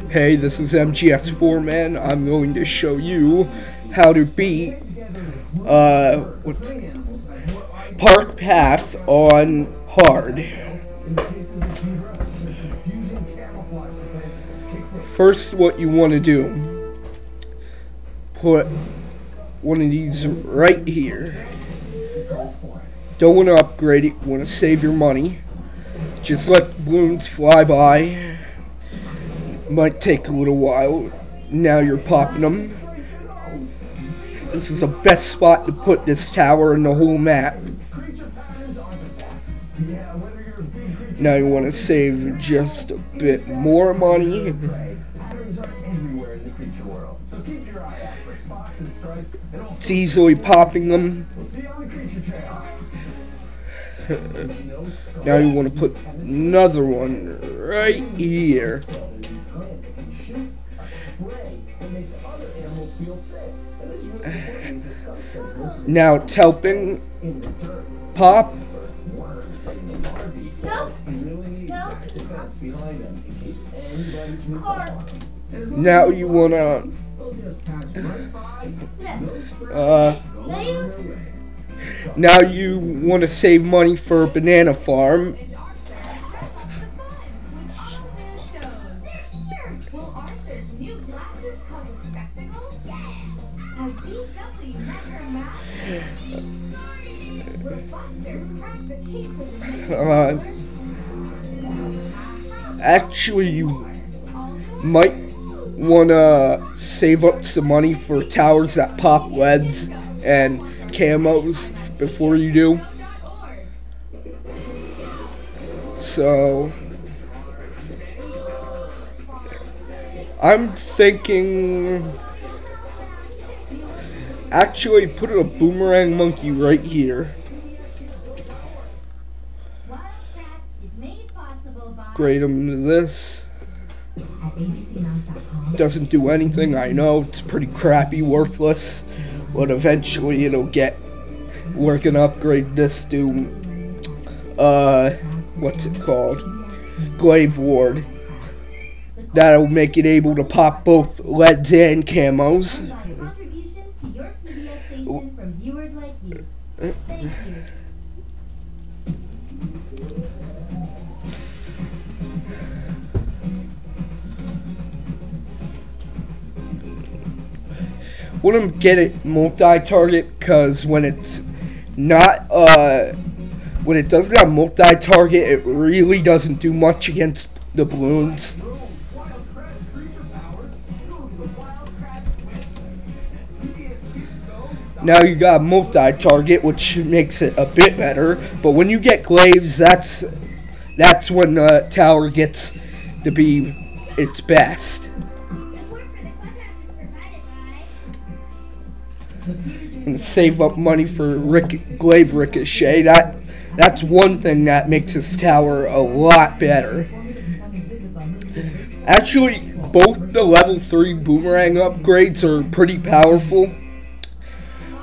Hey, this is MGS4Man. I'm going to show you how to beat what's Park Path on hard. First, what you want to do, put one of these right here. Don't want to upgrade it, you want to save your money. Just let balloons fly by. Might take a little while. Now you're popping them. This is the best spot to put this tower in the whole map. Now you want to save just a bit more money. It's easily popping them. Now you want to put another one right here. Now it's helping pop. Now you wanna now you want to save money for a banana farm. Actually, you might want to save up some money for towers that pop LEDs and camos before you do. So I'm thinking actually put a boomerang monkey right here. Grade him to this. Doesn't do anything, I know, it's pretty crappy, worthless, but eventually it'll get. We're gonna upgrade this to what's it called? Glaive Ward. That'll make it able to pop both LEDs and camos. Wouldn't get it multi-target because when it's not when it doesn't have multi-target, it really doesn't do much against the balloons. Now you got multi-target, which makes it a bit better. But when you get glaives, that's when the tower gets to be its best. And save up money for glaive ricochet. That's one thing that makes this tower a lot better. Actually, both the level 3 boomerang upgrades are pretty powerful.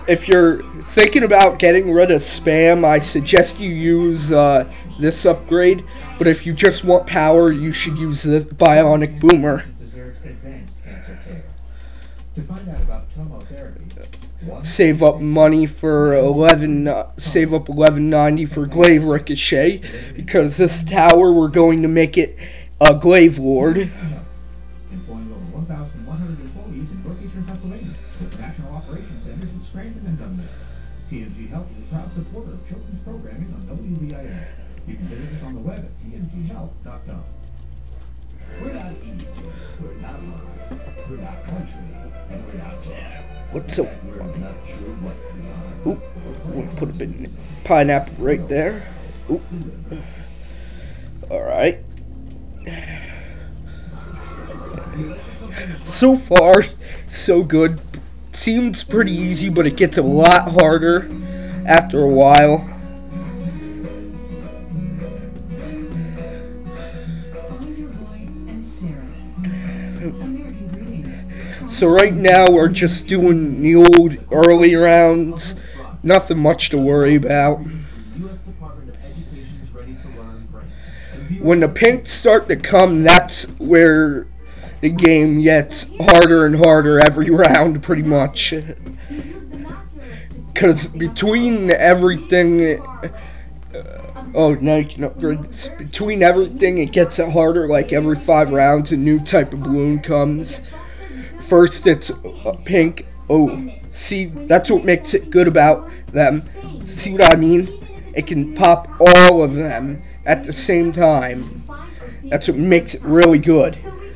If you're thinking about getting rid of spam, I suggest you use this upgrade. But if you just want power, you should use this bionic boomer. Save up money for save up $11.90 for glaive ricochet, because this tower we're going to make it a glaive ward. TNG Health is a proud supporter of children's programming on WVIN. You can visit us on the web at tnghealth.com. We're not easy, we're not live, we're not country, and we're not jazz. What's up? Oop, we'll put a bit of pineapple right there. Oop. Alright. So far, so good. Seems pretty easy, but it gets a lot harder after a while. So right now we're just doing the old early rounds. Nothing much to worry about. When the pinks start to come, that's where the game gets harder and harder every round, pretty much. Because between everything, oh, now you can upgrade. Between everything, it gets harder. Like every 5 rounds, a new type of balloon comes. First, it's pink. Oh, see, that's what makes it good about them. See what I mean? It can pop all of them at the same time. That's what makes it really good. So recap.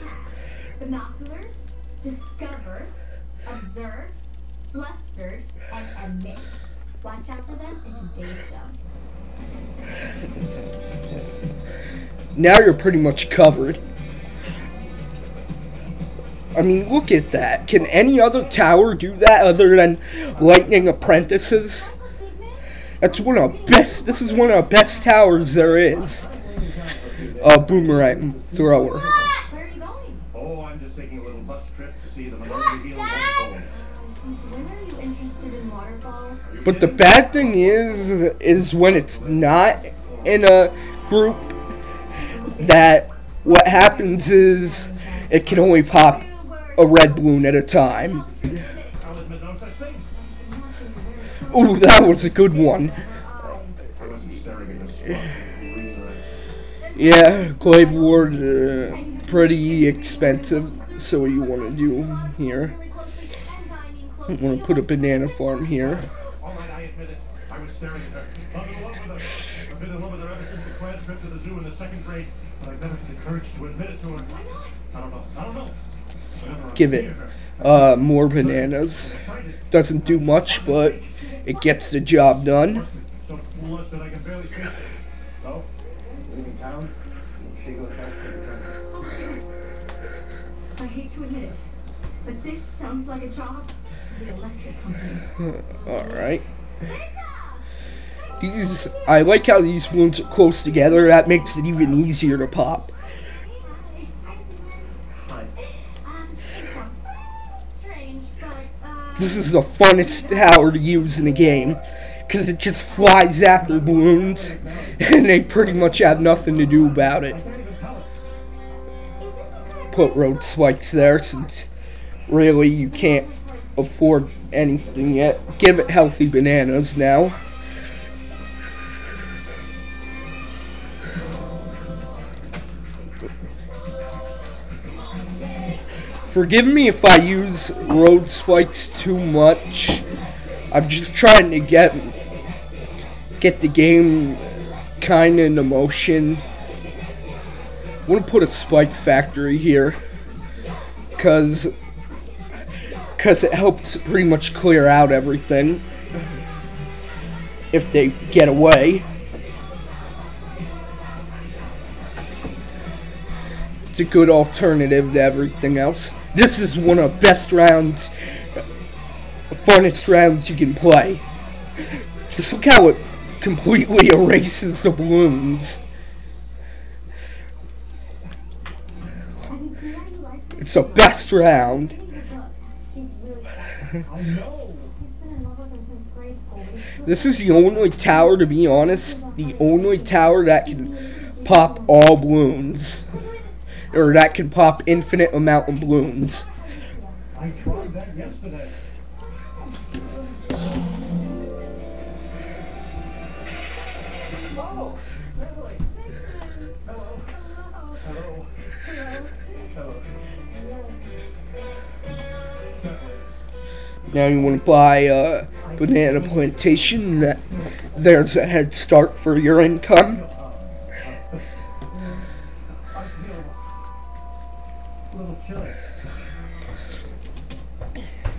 Binoculars, discover, observe, flustered, and emit. Watch out for them in today's show. Now you're pretty much covered. I mean, look at that. Can any other tower do that other than Lightning Apprentices? That's one of the best. This is one of the best towers there is. Boomerang thrower. Where are you going? Oh, I'm just taking a little bus trip to see the Minori Healing Waterfalls. Since when are you interested in waterfalls? But the bad thing is when it's not in a group, that what happens is it can only pop a red balloon at a time. I'll admit no such thing. Ooh, that was a good one. I wasn't staring at this spot with green eyes. Yeah, Glaive Ward, pretty expensive. So what you want to do here? You want to put a banana farm here. All right, I admit it. I was staring at her. I'm in love with her. I've been in love with her ever since the class trip to the zoo in the 2nd grade. But I've never had the courage to admit it to her. Why not? I don't know. Whenever I'm Give near it her, more bananas. Doesn't do much, but it gets the job done. so flustered I can barely speak. So, leaving town? She goes back to the town. I hate to admit it, but this sounds like a job for the electric company. Alright. I like how these balloons are close together. That makes it even easier to pop. Hi. Strange, but This is the funnest tower to use in the game, because it just flies after balloons, and they pretty much have nothing to do about it. I can't even tell her. Put road spikes there, since really you can't afford anything yet. Give it healthy bananas now. Forgive me if I use road spikes too much. I'm just trying to get the game kind of into motion. I want to put a spike factory here, cause it helps pretty much clear out everything if they get away. It's a good alternative to everything else. This is one of the best rounds, funnest rounds you can play. Just look how it completely erases the balloons. It's the best round. I know. This is the only tower, to be honest, the only tower that can pop all balloons. Or that can pop infinite amount of balloons. I tried that yesterday. Oh, Emily. Hello. Hello. Hello. Now you want to buy a banana plantation. There's a head start for your income. I feel a little chilly.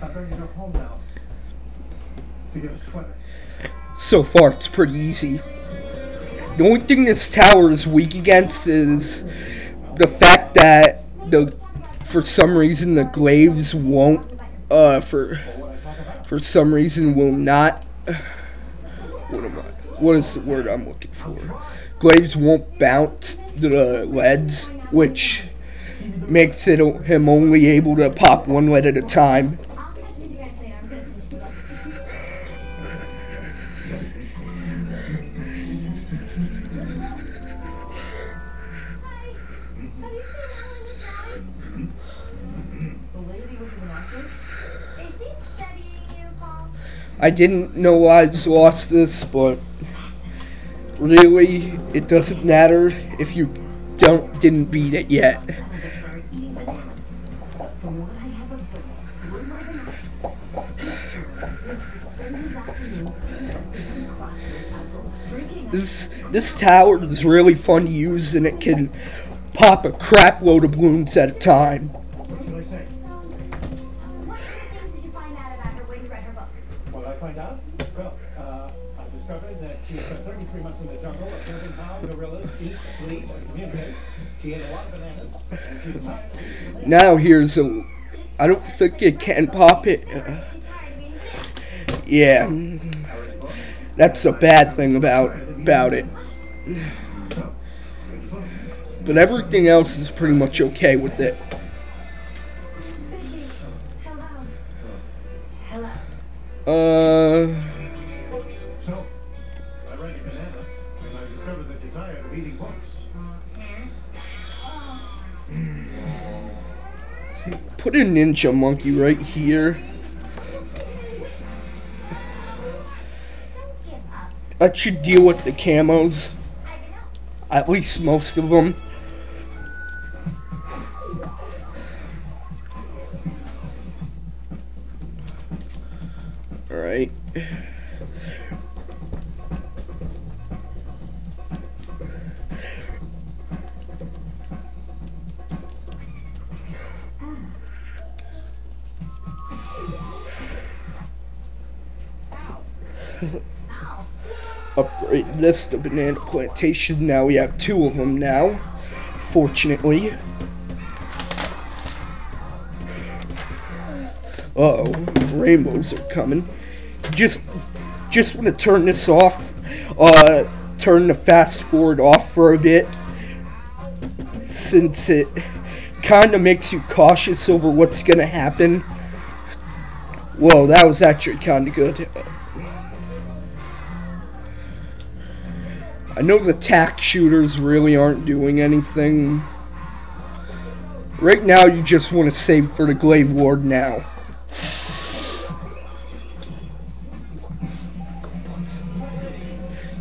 I'm going to go home now to get a sweater. So far, it's pretty easy. The only thing this tower is weak against is the fact that for some reason the glaives won't, for some reason will not, what is the word I'm looking for? Glaives won't bounce the leads, which makes him only able to pop one lead at a time. I didn't know I just lost this, but really, it doesn't matter if you didn't beat it yet. This tower is really fun to use, and it can pop a crap load of balloons at a time. What should I say? What things did you find out about her when you read her book? What did I find out? Well, I discovered that she spent 33 months in the jungle observing how gorillas eat, sleep, and communicate. She ate a lot of bananas, and she's tired of eating bananas. Now here's a... I don't think you can pop it. Yeah. That's a bad thing about it. But everything else is pretty much okay with it. Hello. So, I read your bananas, and I discovered that you're tired of eating books. Put a ninja monkey right here. That should deal with the camos. At least most of them. Alright. Upgrade this to banana plantation. Now we have 2 of them now, fortunately. Uh-oh, rainbows are coming. Just want to turn this off, turn the fast forward off for a bit, since it kind of makes you cautious over what's gonna happen. Whoa, that was actually kind of good. I know the tack shooters really aren't doing anything. Right now, you just want to save for the Glaive Ward now.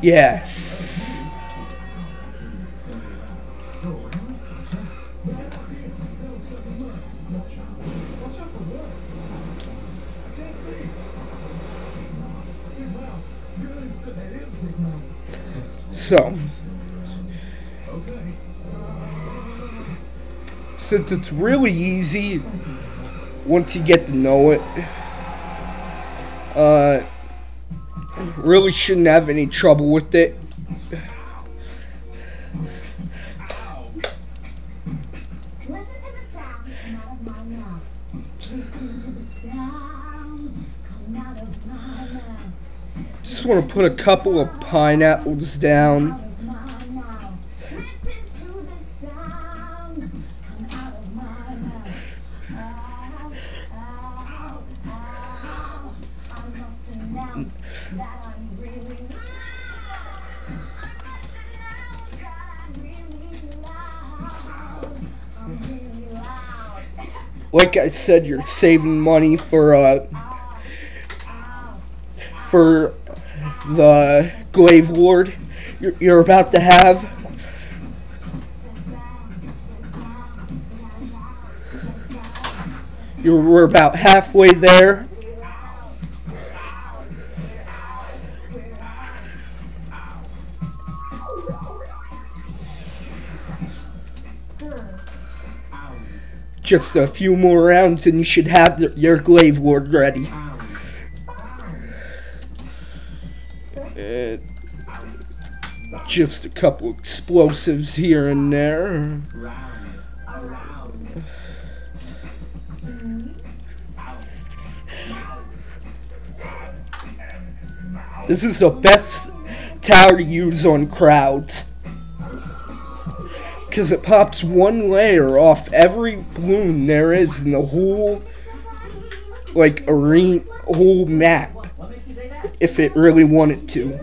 Yeah. So, since it's really easy once you get to know it, really shouldn't have any trouble with it. Listen to the sound come out of my mouth. Listen to the sound come out of my mouth. Just want to put a couple of pineapples down. Like I said, you're saving money for the Glaive Ward you're about to have. We're about halfway there. Just a few more rounds and you should have your Glaive Ward ready. Just a couple explosives here and there. This is the best tower to use on crowds, because it pops one layer off every balloon there is in the whole, like, arena, whole map, if it really wanted to.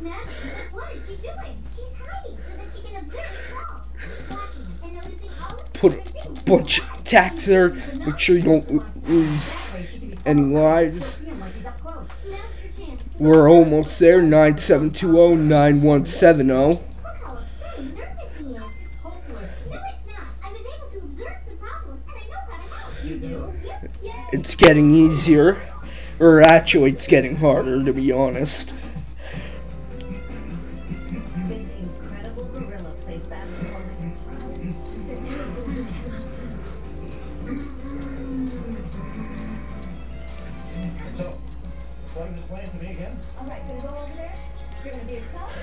Natalie, what is she doing? She's hiding so that she can observe Klaus. She's watching him and noticing all of the Put different a things. bunch of attacks there. Make sure you don't lose any lives. Now's your chance. We're almost there. 9720-9170. Look how upset and nervous he is. It's hopeless. No, it's not. I was able to observe the problem, and I know how to help. You do? Yep. Yay. It's getting easier. Or actually, it's getting harder, to be honest. This incredible gorilla plays basketball like a pro. Is there anything you cannot do? So, explain this plan to me again. All right, gonna go over there. You're gonna be yourself.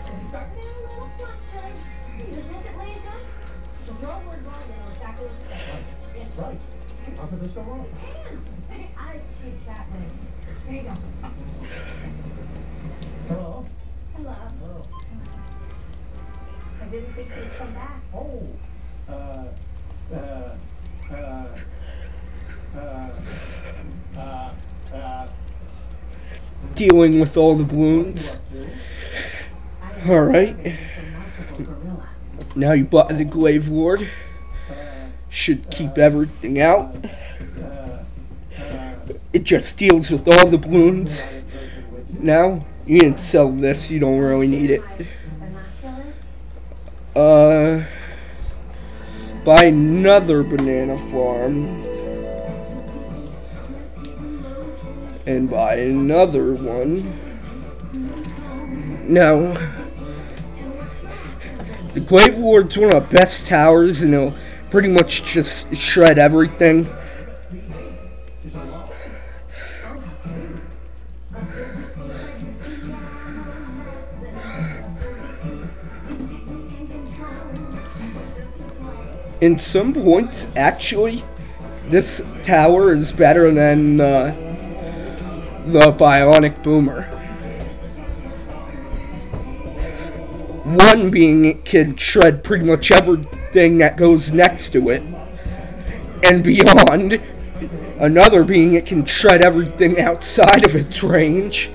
And if you start feeling a little flustered, you just look at Lisa. She'll throw a word wrong and know exactly what to say. Right. Yes. Right. How could this go wrong? Hands. She's that way. Here you go. Hello? Hello. Hello. I didn't think you'd come back. Oh. Dealing with all the balloons. Alright. Now you bought the glaive ward. Should keep everything out. It just deals with all the balloons. Now, you didn't sell this, you don't really need it. Buy another banana farm. And buy another one. Now, the glaive ward's one of the best towers, and it'll pretty much just shred everything. In some points, actually, this tower is better than the bionic boomer. One being it can shred pretty much everything that goes next to it and beyond. Another being it can shred everything outside of its range.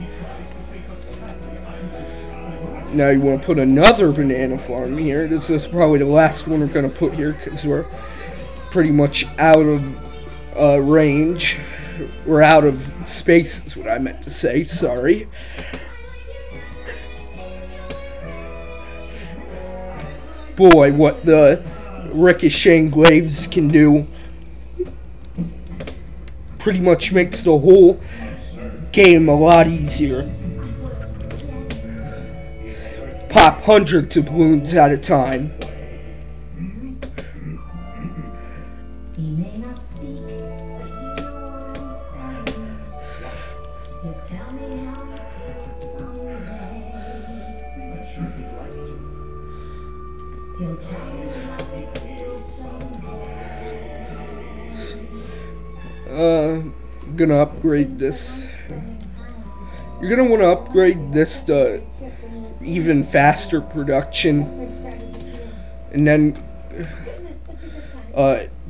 Now you want to put another banana farm here. This is probably the last one we're going to put here because we're pretty much out of range. We're out of space is what I meant to say, sorry. Boy, what the ricocheting glaives can do pretty much makes the whole game a lot easier. Pop hundreds of balloons at a time. He may not speak, but you know I'm crying. He'll tell me how he feels someday. I'm sure he'd like to. He'll tell me how he feels someday. I'm gonna upgrade this. You're gonna want to upgrade this to even faster production, and then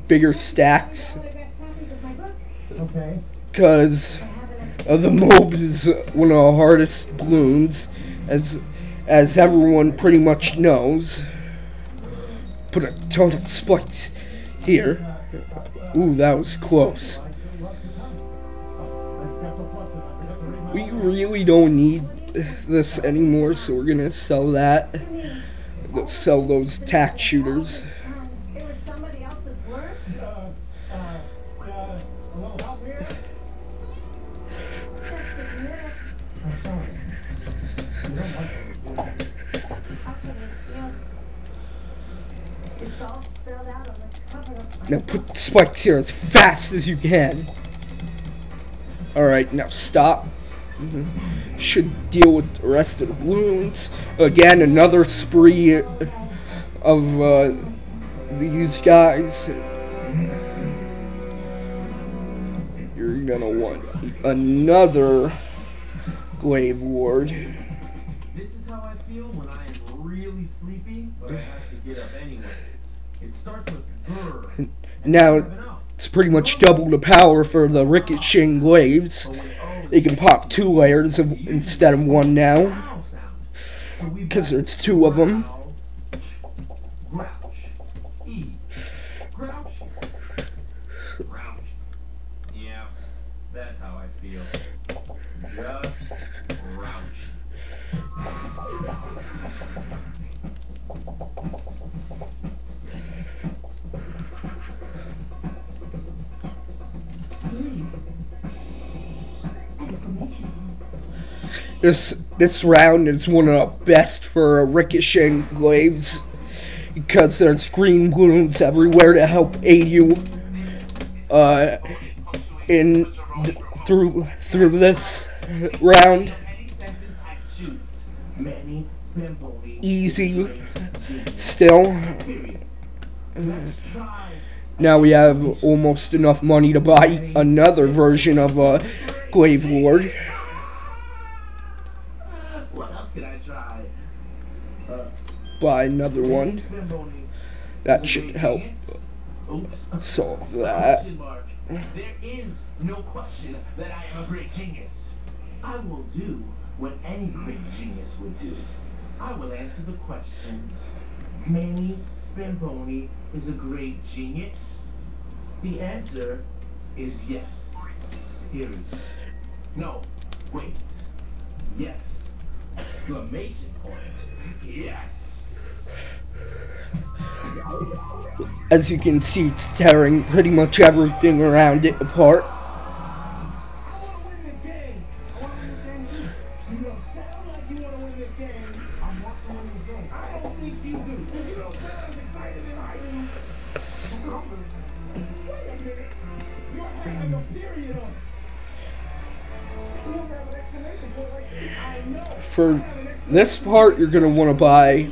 bigger stacks, Okay. because the mob is one of the hardest balloons, as everyone pretty much knows. Put a ton of spikes here. Ooh, that was close. We really don't need this anymore, so we're gonna sell that. Let's sell those tack shooters. It was somebody else's work? A little help here? Just a minute. I'm sorry. You don't like what we do. Okay, it's all spelled out on the cover of my Now put the spikes here as fast as you can. Alright, now stop. Should deal with the rest of the balloons. Again, another spree of these guys. You're gonna want another glaive ward. This is how I feel when I am really sleepy, but I have to get up anyway. It starts with grr. Now it's pretty much double the power for the ricocheting glaives. They can pop 2 layers instead of 1 now. So we because back. there's two of them. Grouch. E. Grouchy. Grouchy. Yeah, that's how I feel. Just grouchy. Period. Exclamation point. This round is one of the best for ricocheting glaives because there's green balloons everywhere to help aid you uh, in through this round. Easy still. Now we have almost enough money to buy another version of a glaive lord. What else can I try? Buy another one. That should help Oops. solve that. Question mark. There is no question that I am a great genius. I will do what any great genius would do. I will answer the question. Manny Spamboni is a great genius? The answer is yes. Period. No, wait. Yes. Exclamation point. Yes. As you can see, it's tearing pretty much everything around it apart. I want to win this game. I want to win this game too. You don't sound like you want to win this game. I want to win this game. I don't think you do. If you don't sound as excited as I do, wait a minute. You're having a period on it. Someone's having an exclamation point like this. I know. For this part, you're going to want to buy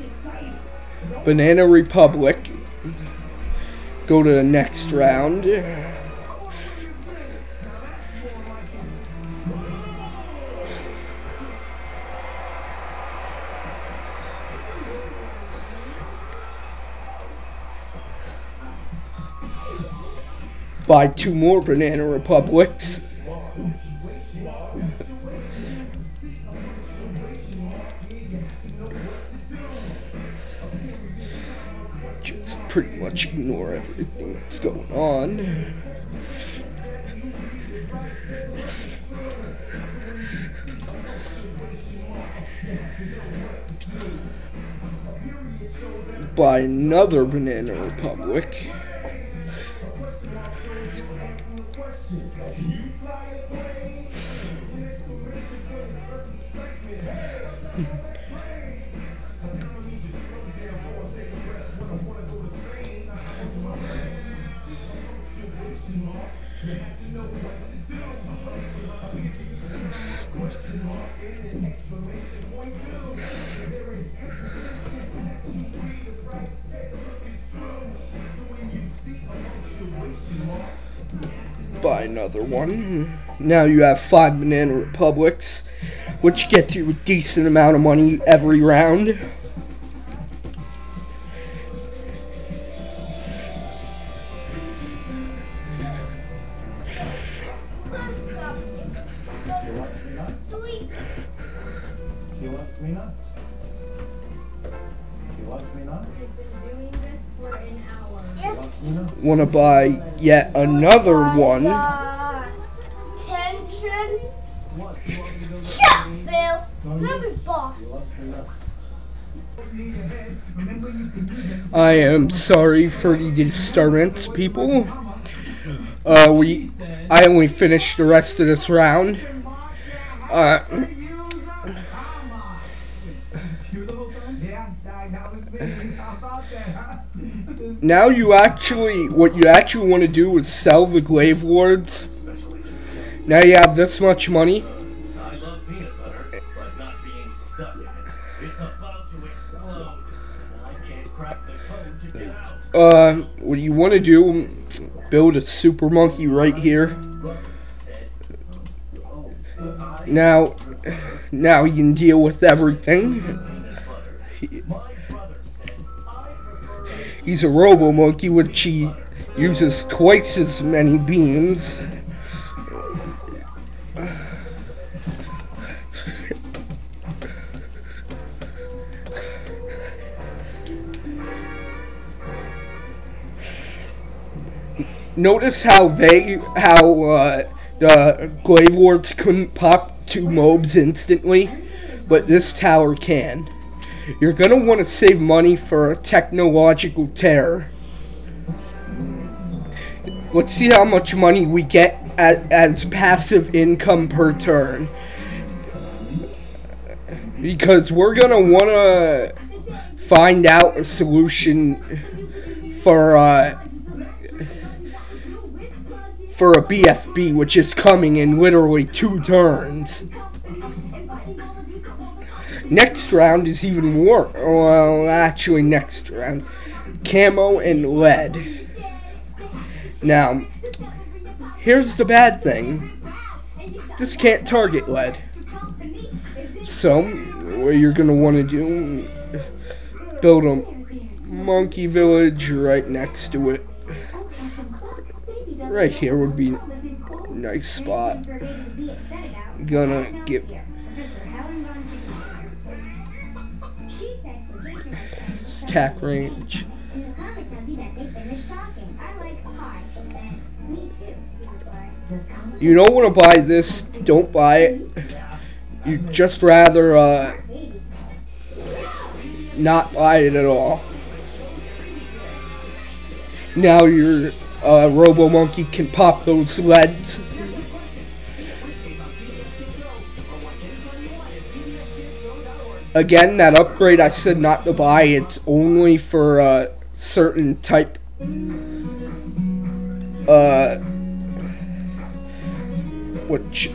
Banana Republic. Go to the next round. Buy 2 more Banana Republics. Just pretty much ignore everything that's going on. Buy another Banana Republic. Buy another one. Now you have 5 Banana Republics, which gets you a decent amount of money every round. She wants me not. She wants me not. Has been doing this for an hour. She wants me not. Want to buy yet another one. Tension. What? You want me to go Shut up, to Phil. Remember, boss. She wants me not. I am sorry for the disturbance, people. I only finished the rest of this round. Now what you actually want to do is sell the glaive lords. Now you have this much money. I love peanut butter, but not being stuck in it. It's about to explode. I can't crack the code to get out. What you want to do, build a super monkey right here. Now you can deal with everything. He's a robo monkey, which he uses twice as many beams. Notice how the Glaive Lords couldn't pop 2 mobs instantly, but this tower can. You're gonna want to save money for a technological terror. Let's see how much money we get as passive income per turn. Because we're gonna want to find out a solution for a BFB, which is coming in literally 2 turns. Next round is even more. Well, actually, next round, camo and lead. Now, here's the bad thing. This can't target lead. So, what you're gonna want to do, build a monkey village right next to it. Right here would be a nice spot. Gonna get attack range. You don't want to buy this, don't buy it. You'd just rather not buy it at all. Now your Robo Monkey can pop those leads. Again, that upgrade I said not to buy, it's only for a certain type.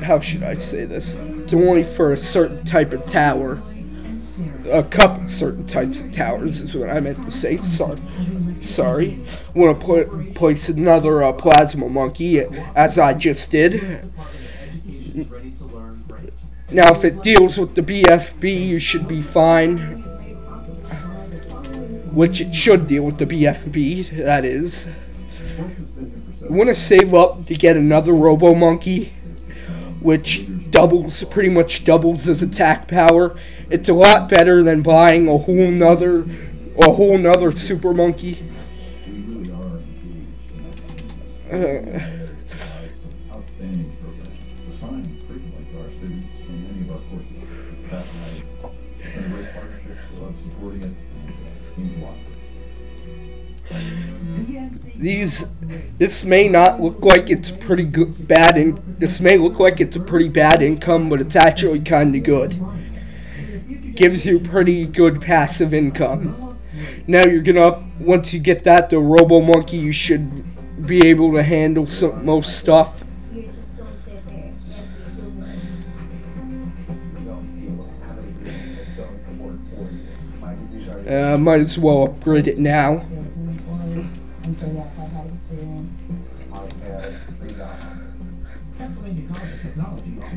How should I say this? It's only for a certain type of tower. A couple certain types of towers is what I meant to say. Sorry. I want to place another plasma monkey, as I just did. Now, if it deals with the BFB, you should be fine. Which it should deal with the BFB, that is. You want to save up to get another Robo Monkey, which pretty much doubles his attack power. It's a lot better than buying a whole nother Super Monkey. This may not look like it's pretty good, this may look like it's a pretty bad income, but it's actually kind of good. Gives you pretty good passive income. Now you're gonna, once you get that, the Robo Monkey, you should be able to handle most stuff. Might as well upgrade it now.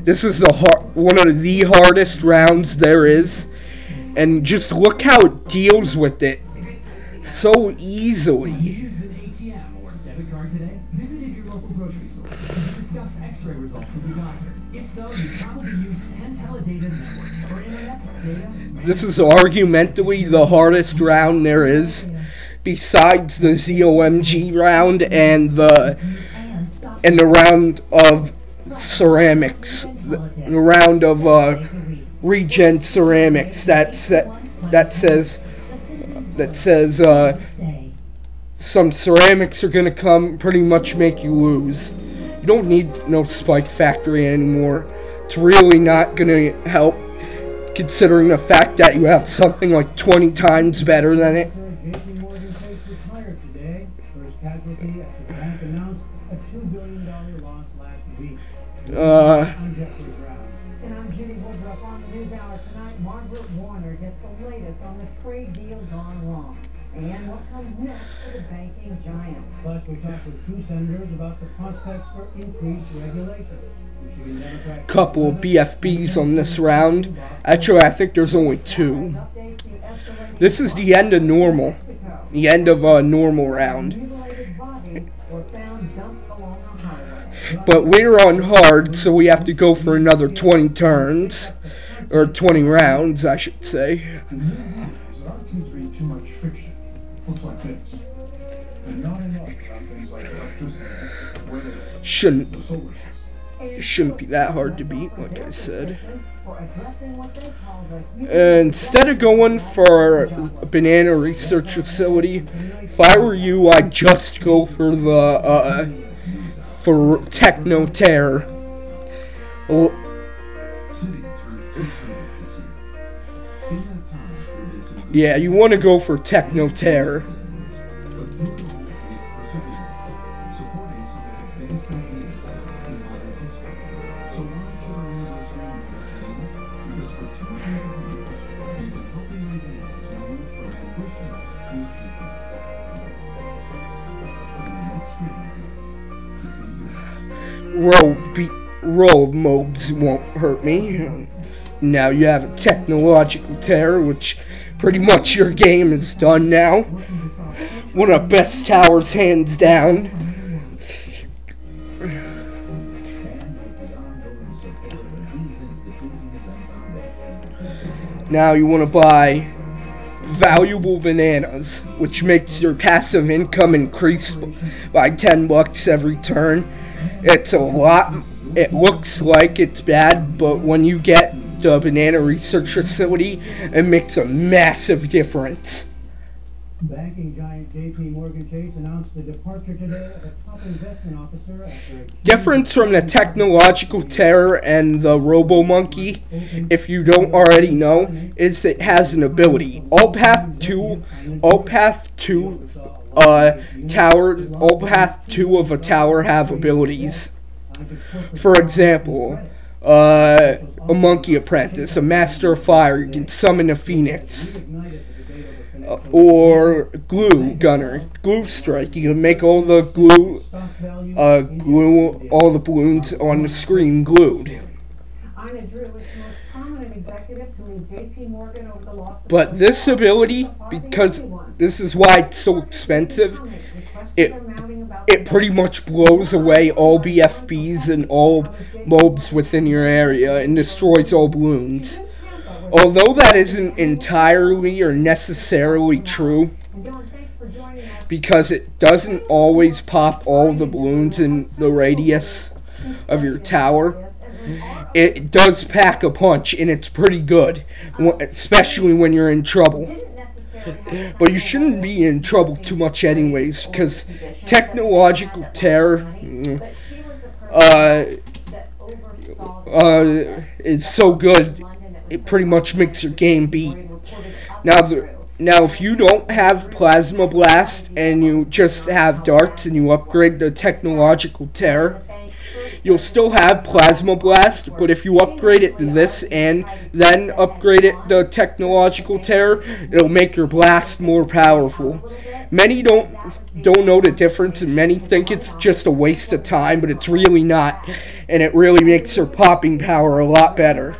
This is one of the hardest rounds there is, and just look how it deals with it so easily. Used an ATM or debit card today? Visited your local grocery store? Discuss X-ray results with your doctor? If so, you probably used 10 teledata networks for internet data. This is argumentally the hardest round there is, besides the ZOMG round and the round of ceramics, the round of regen ceramics that says some ceramics are gonna come pretty much make you lose. You don't need no spike factory anymore. It's really not gonna help, considering the fact that you have something like 20 times better than it. And I'm Jimmy Woodruff on the News Hour tonight. Margaret Warner gets the latest on the trade deal gone wrong. And what comes next for the banking giant. Plus, we talked with 2 senators about the prospects for increased regulation. Couple of BFBs on this round. Actually, I think there's only 2. This is the end of normal. The end of a normal round. But we're on hard, so we have to go for another 20 turns. Or 20 rounds, I should say. Looks like this. and not enough on things like electricity, weather, Shouldn't the solar system. shouldn't be that hard to beat, like I said. For addressing what they call the Instead of going for a banana research facility, if I were you, I'd just go for the for Techno Terror. Well, City turns 200 this year. In that time, there have been some good yeah, you want to go for Techno Terror. but through it all, we've persevered, supporting some of the biggest ideas in modern history. So why should our anniversary never change? Because for 200 years, we've been helping ideas move from ambition to achievement. And the next great idea could be yours. Roll mobs won't hurt me. Now you have a technological terror, which pretty much your game is done now. One of the best towers, hands down. Now you want to buy valuable bananas, which makes your passive income increase by $10 every turn. It's a lot. It looks like it's bad, but when you get the banana research facility, it makes a massive difference. Banking giant JP Morgan Chase announced the departure today of a top investment officer after a Difference from the technological terror and the Robo Monkey, if you don't already know, is it has an ability. All path 2 towers, all path 2 of a tower have abilities. For example, a monkey apprentice, a master of fire, you can summon a phoenix. Or glue gunner, glue strike, you can make all the glue all the balloons on the screen glued. But this ability, because this is why it's so expensive, it pretty much blows away all BFBs and all mobs within your area and destroys all balloons. Although that isn't entirely or necessarily true, because it doesn't always pop all the balloons in the radius of your tower, it does pack a punch, and it's pretty good, especially when you're in trouble. But you shouldn't be in trouble too much anyways, because technological terror is so good, it pretty much makes your game beat. Now, if you don't have Plasma Blast and you just have darts and you upgrade the technological terror, you'll still have Plasma Blast, but if you upgrade it to this and then upgrade it to technological terror, it'll make your blast more powerful. Many don't know the difference, and many think it's just a waste of time, but it's really not, and it really makes your popping power a lot better.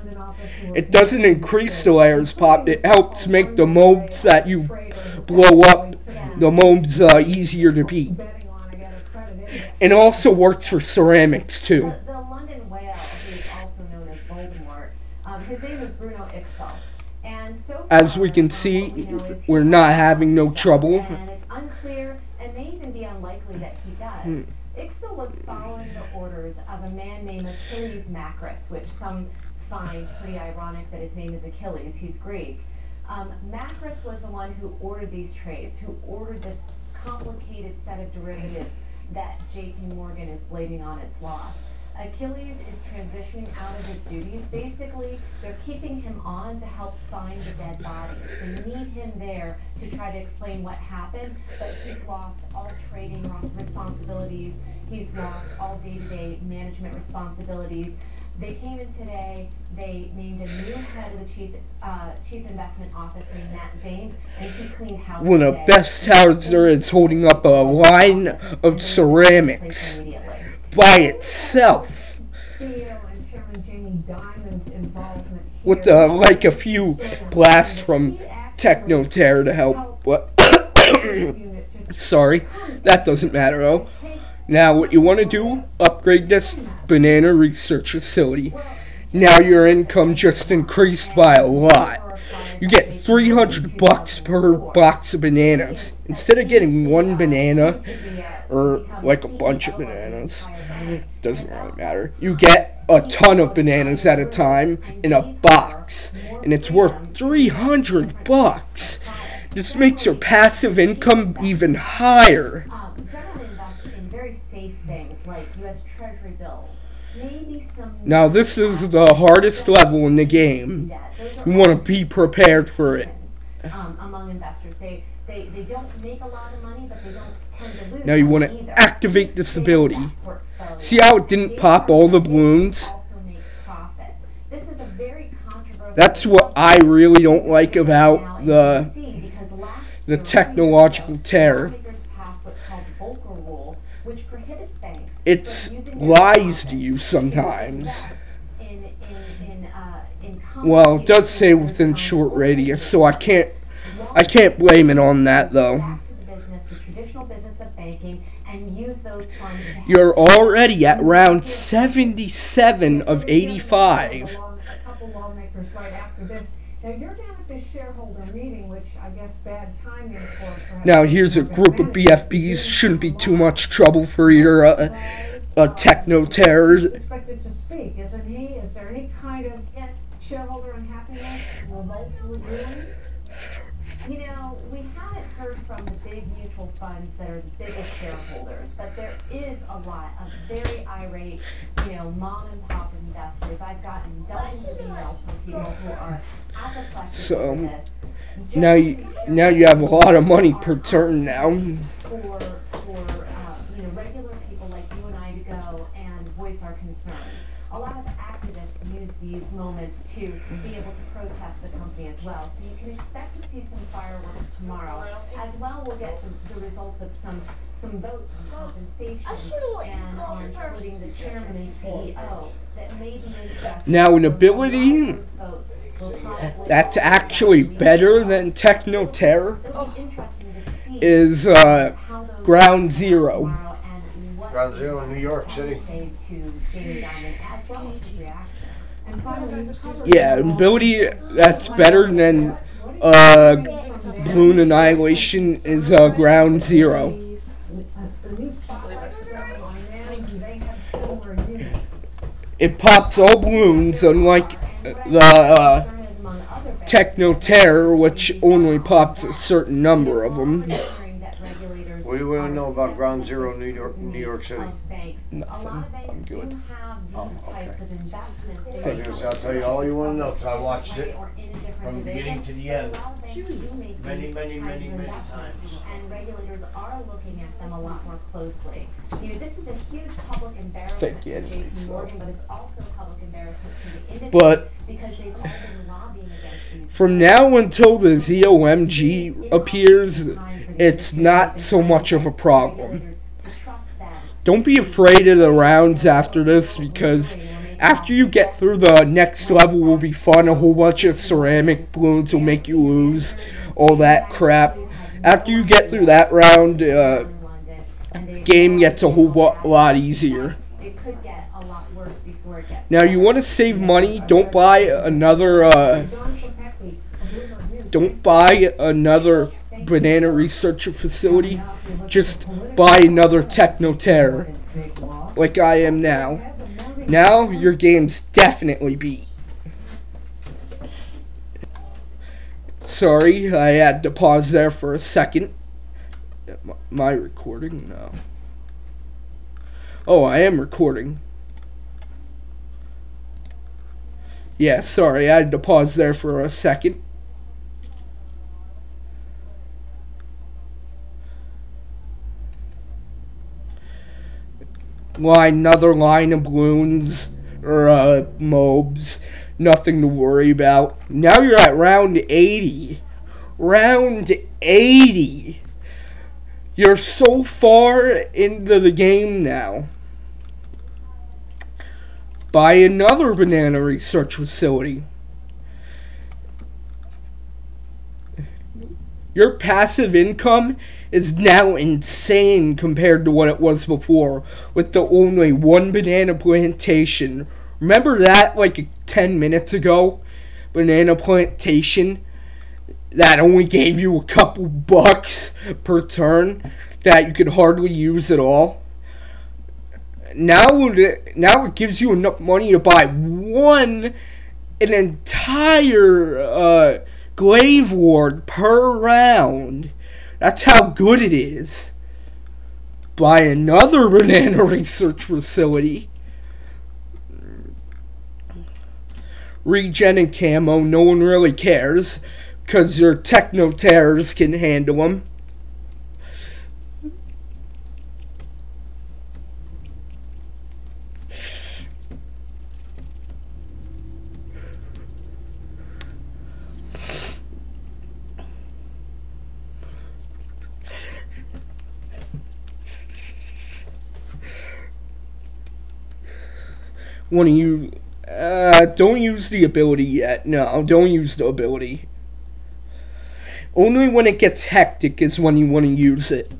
It doesn't increase the layers pop, it helps make the mobs that you blow up, the mobs easier to beat. It also works for ceramics too. The London whale, who's also known as Voldemort, his name is Bruno Ixel. And so far, as we can see, we're not having no trouble. And it's unclear, and may even be unlikely that he does. Ixel was following the orders of a man named Achilles Macrus, which some find pretty ironic that his name is Achilles. He's Greek. Macrus was the one who ordered these trades, who ordered this complicated set of derivatives that JP Morgan is blaming on its loss. Achilles is transitioning out of his duties. Basically, they're keeping him on to help find the dead bodies. They need him there to try to explain what happened, but he's lost all trading responsibilities. He's lost all day-to-day management responsibilities. They came in today, they named a new head of the chief investment office named Matt Zanes, and he cleaned house One of the best towers there is, holding up a line of ceramics by itself. With like a few blasts from Techno Terror to help. What? Sorry, that doesn't matter though. Now what you want to do, upgrade this banana research facility. Now your income just increased by a lot. You get 300 bucks per box of bananas. Instead of getting one banana, or like a bunch of bananas, doesn't really matter. You get a ton of bananas at a time in a box, and it's worth 300 bucks. This makes your passive income even higher. Generally invest in very safe things like U.S. Treasury bills. Now this is the hardest level in the game. You want to be prepared for it. Among investors, they don't make a lot of money, but they don't tend to lose. Now you want to activate this ability. See how it didn't pop all the balloons? That's what I really don't like about the technological terror. It lies to you sometimes. Well, it does say within short radius, so I can't blame it on that though. You're already at round 77 of 85. Now you're down at this shareholder meeting, which I guess bad timing for. Now here's a group of BFBs. Shouldn't be too much trouble for your techno-terror. Expected to speak, isn't he? Is there any kind of shareholder unhappiness? You know, we haven't heard from the big mutual funds that are the biggest shareholders, but there is a lot of very irate, mom and pop investors. I've gotten dozens of emails from people who are apoplectic So over this. now you have a lot of money per turn now. For regular people like you and I to go and voice our concerns. A lot of activists use these moments to be able to protest the company as well. So you can expect to see some fireworks tomorrow. As well, we'll get the results of some votes on compensation and on putting the chairman and CEO that may be interested. Now an ability that's actually better than techno-terror is Ground Zero. Ground Zero in New York City. Yeah, an ability that's better than Balloon Annihilation is Ground Zero. It pops all balloons, unlike the Techno-Terror, which only pops a certain number of them. What do you want to know about Ground Zero in New York City? Nothing. I'm good. Oh, okay. I'll tell you all you want to know, because I watched it from the beginning to the end. Many times. And regulators are looking at them a lot more closely. This is a huge public embarrassment for JP Morgan, but it's also a public embarrassment to the industry because they've all been lobbying against these. From now until the ZOMG appears, it's not so much of a problem. Don't be afraid of the rounds after this, because after you get through the next level will be fun. A whole bunch of ceramic balloons will make you lose, all that crap. After you get through that round, game gets a whole lot easier. Now you want to save money. Don't buy another banana researcher facility. Just buy another Techno-Terror, like I am now. Now your game's definitely beat. Sorry, I had to pause there for a second. My recording? No. Oh, I am recording. Yeah, sorry, I had to pause there for a second. Another line of balloons or mobs. Nothing to worry about. Now you're at round 80. Round 80. You're so far into the game now. Buy another banana research facility. Your passive income is now insane compared to what it was before, with the only one banana plantation. Remember that like 10 minutes ago? banana plantation that only gave you a couple bucks per turn that you could hardly use at all. Now it gives you enough money to buy an entire glaive ward per round. That's how good it is. Buy another banana research facility. Regen and camo, no one really cares, because your techno terrors can handle them. Don't use the ability yet. No, don't use the ability. Only when it gets hectic is when you want to use it.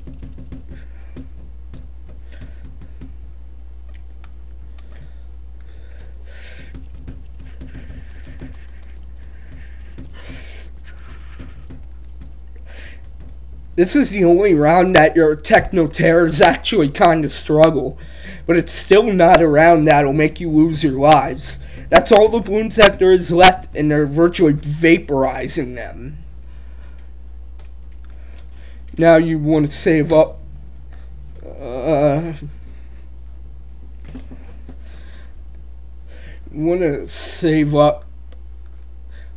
This is the only round that your techno terrors actually kind of struggle. But it's still not a round that'll make you lose your lives. That's all the balloons that there is left, and they're virtually vaporizing them. Now you want to save up. Want to save up.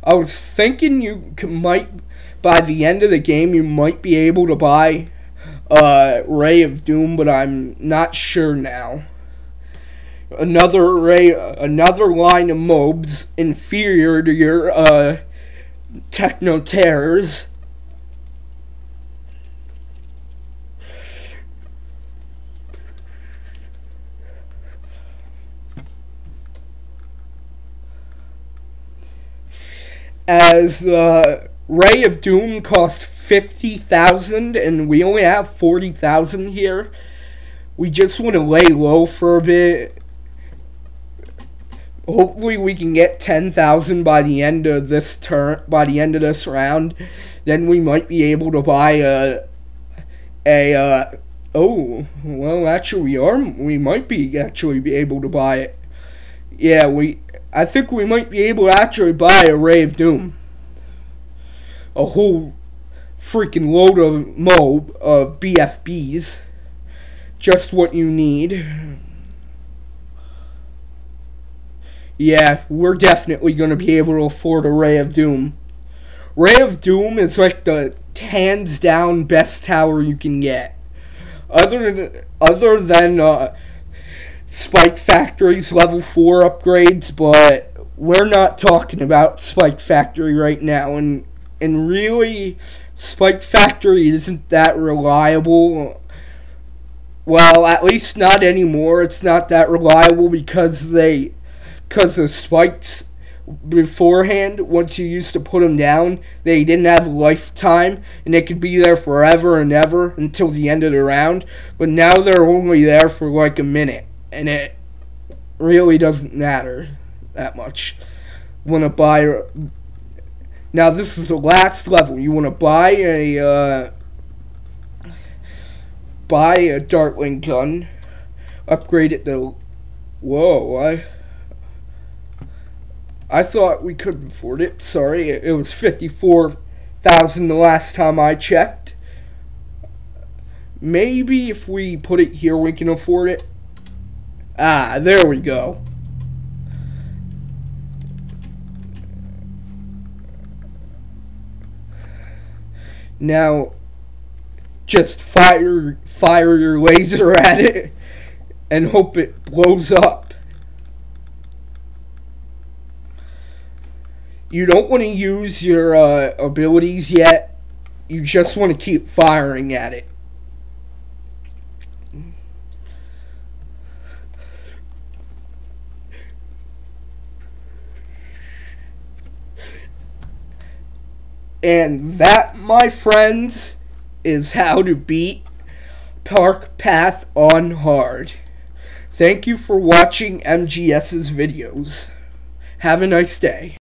I was thinking might, by the end of the game, you might be able to buy Ray of Doom, but I'm not sure now. Another line of mobs inferior to your techno terrors. As Ray of Doom cost 50,000 and we only have 40,000 here. We just want to lay low for a bit. Hopefully we can get 10,000 by the end of this round. Then we might be able to buy oh, well, actually we might be able to buy it. Yeah, I think we might be able to actually buy a Ray of Doom. A whole freaking load of BFBs. Just what you need. Yeah, we're definitely going to be able to afford a Ray of Doom. Ray of Doom is like the hands down best tower you can get. Other than Spike Factory's level 4 upgrades, but we're not talking about Spike Factory right now, and really, Spike Factory isn't that reliable. Well, at least not anymore. It's not that reliable because the spikes beforehand, once you used to put them down, they didn't have a lifetime, and they could be there forever and ever until the end of the round. But now they're only there for like a minute, and it really doesn't matter that much. Want to buy? Now this is the last level. You want to buy a Dartling gun, upgrade it to. Whoa! I thought we couldn't afford it. Sorry, it was 54,000 the last time I checked. Maybe if we put it here, we can afford it. Ah, there we go. Now, just fire your laser at it and hope it blows up. You don't want to use your abilities yet. You just want to keep firing at it. And that, my friends, is how to beat Park Path on hard. Thank you for watching MGS's videos. Have a nice day.